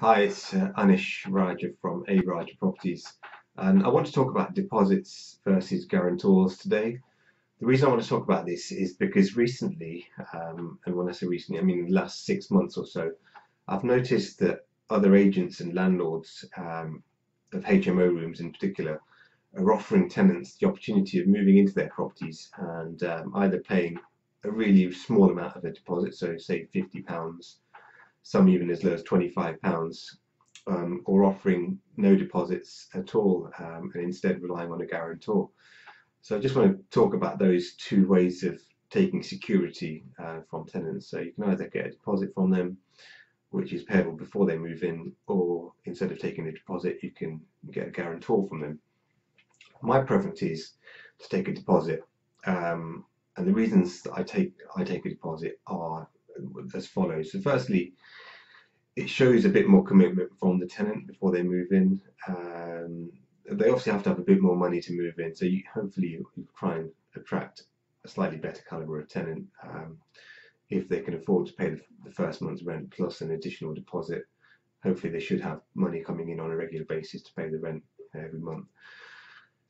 Hi, it's Anish Raja from A Raja Properties, and I want to talk about deposits versus guarantors today. The reason I want to talk about this is because recently, and when I say recently, I mean the last 6 months or so, I've noticed that other agents and landlords of HMO rooms in particular are offering tenants the opportunity of moving into their properties and either paying a really small amount of a deposit, so say £50, some even as low as £25, or offering no deposits at all and instead relying on a guarantor. So I just want to talk about those two ways of taking security from tenants. So you can either get a deposit from them, which is payable before they move in, or instead of taking a deposit, you can get a guarantor from them. My preference is to take a deposit, and the reasons that I take a deposit are as follows. So firstly, it shows a bit more commitment from the tenant before they move in. They obviously have to have a bit more money to move in, so hopefully you try and attract a slightly better caliber of tenant. If they can afford to pay the first month's rent plus an additional deposit, hopefully they should have money coming in on a regular basis to pay the rent every month.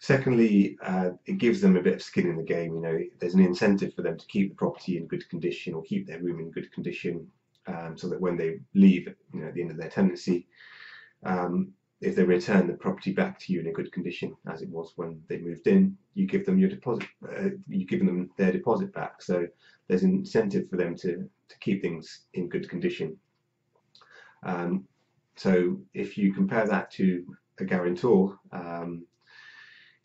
Secondly, it gives them a bit of skin in the game. You know, there's an incentive for them to keep the property in good condition or keep their room in good condition, so that when they leave, at the end of their tenancy, if they return the property back to you in a good condition as it was when they moved in, you give them your deposit. You give them their deposit back. So there's an incentive for them to keep things in good condition. So if you compare that to a guarantor,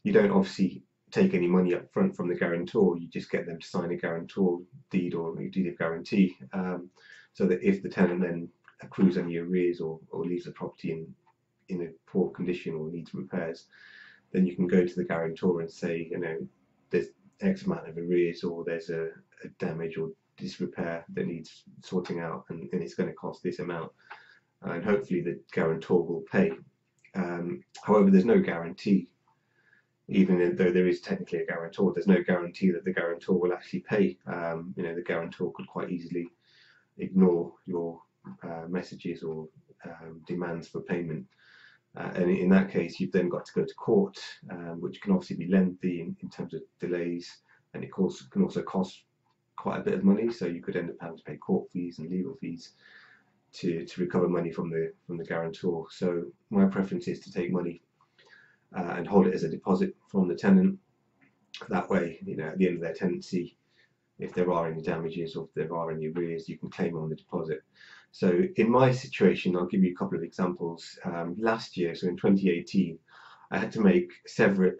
you don't obviously take any money up front from the guarantor. You just get them to sign a guarantor deed or a deed of guarantee, so that if the tenant then accrues any arrears or leaves the property in a poor condition or needs repairs, then you can go to the guarantor and say, there's X amount of arrears, or there's a damage or disrepair that needs sorting out, and it's going to cost this amount, and hopefully the guarantor will pay. However, there's no guarantee. Even though there is technically a guarantor, there's no guarantee that the guarantor will actually pay. The guarantor could quite easily ignore your messages or demands for payment. And in that case, you've then got to go to court, which can obviously be lengthy in terms of delays, and it can also cost quite a bit of money. So you could end up having to pay court fees and legal fees to recover money from the guarantor. So my preference is to take money and hold it as a deposit from the tenant. That way, at the end of their tenancy, if there are any damages or if there are any arrears, you can claim on the deposit. So in my situation, I'll give you a couple of examples. Last year, so in 2018, I had to make seven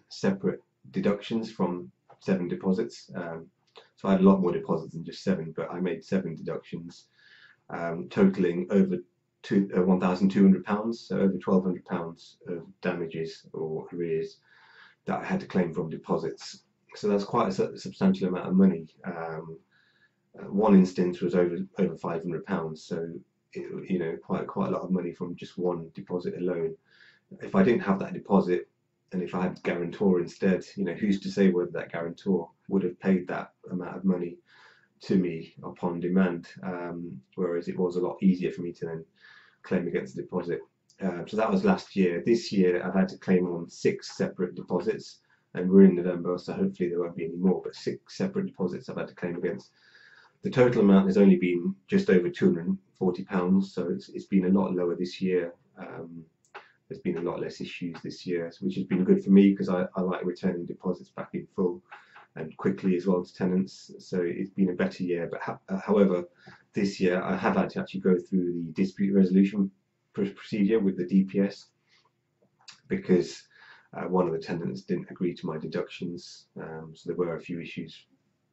separate deductions from 7 deposits. So I had a lot more deposits than just 7, but I made 7 deductions, totaling over £1,200, so over £1,200 of damages or arrears that I had to claim from deposits. So that's quite a substantial amount of money. One instance was over £500, so quite a lot of money from just one deposit alone. If I didn't have that deposit, and if I had guarantor instead, who's to say whether that guarantor would have paid that amount of money to me upon demand, whereas it was a lot easier for me to then claim against the deposit. So that was last year. This year I've had to claim on 6 separate deposits, and we're in November, so hopefully there won't be any more, but 6 separate deposits I've had to claim against. The total amount has only been just over £240, so it's been a lot lower this year. There's been a lot less issues this year, which has been good for me because I like returning deposits back in full and quickly as well to tenants. So it's been a better year. But however, this year I have had to actually go through the dispute resolution procedure with the DPS because one of the tenants didn't agree to my deductions. So there were a few issues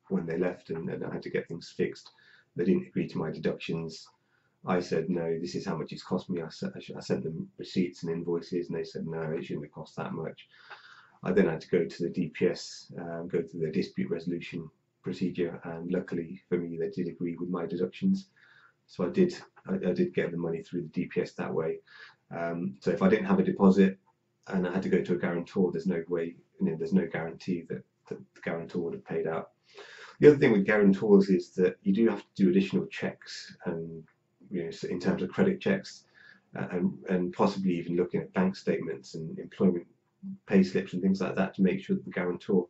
when they left, and I had to get things fixed. They didn't agree to my deductions. I said, no, this is how much it's cost me. I sent them receipts and invoices, and they said, no, it shouldn't have cost that much. I then had to go to the DPS, go through the dispute resolution procedure, and luckily for me, they did agree with my deductions. So I did get the money through the DPS that way. So if I didn't have a deposit and I had to go to a guarantor, there's no way, there's no guarantee that the guarantor would have paid out. The other thing with guarantors is that you do have to do additional checks and in terms of credit checks, and possibly even looking at bank statements and employment pay slips and things like that to make sure that the guarantor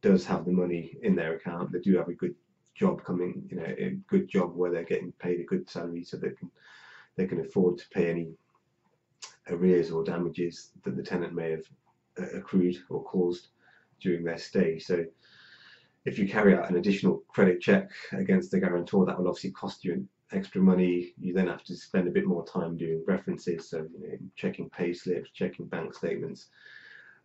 does have the money in their account. They do have a good job coming, a good job where they're getting paid a good salary, so they can afford to pay any arrears or damages that the tenant may have accrued or caused during their stay. So if you carry out an additional credit check against the guarantor, that will obviously cost you extra money. You then have to spend a bit more time doing references, so checking pay slips, checking bank statements.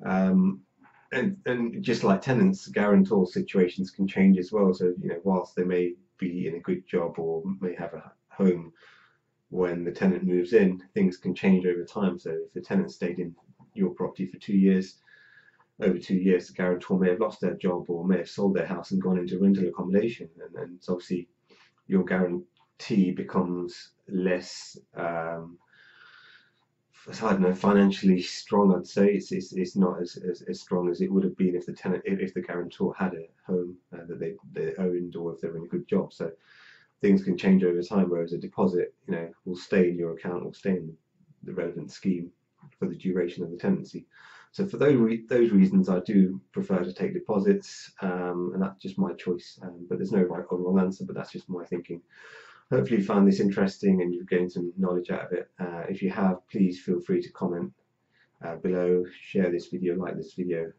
And just like tenants, guarantor situations can change as well. So whilst they may be in a good job or may have a home, when the tenant moves in, things can change over time. So if the tenant stayed in your property for 2 years, over 2 years, the guarantor may have lost their job or may have sold their house and gone into rental accommodation, and so obviously your guarantee becomes less, I don't know, financially strong. I'd say it's not as strong as it would have been if the guarantor had a home that they owned, or if they're in a good job. So things can change over time, whereas a deposit, will stay in your account, will stay in the relevant scheme for the duration of the tenancy. So for those reasons, I do prefer to take deposits, and that's just my choice. But there's no right or wrong answer, but that's just my thinking. Hopefully you found this interesting and you've gained some knowledge out of it. If you have, please feel free to comment below, share this video, like this video.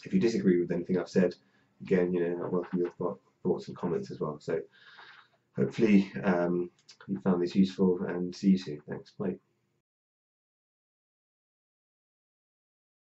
If you disagree with anything I've said, again, I welcome your thoughts and comments as well. So hopefully you found this useful, and see you soon. Thanks. Bye.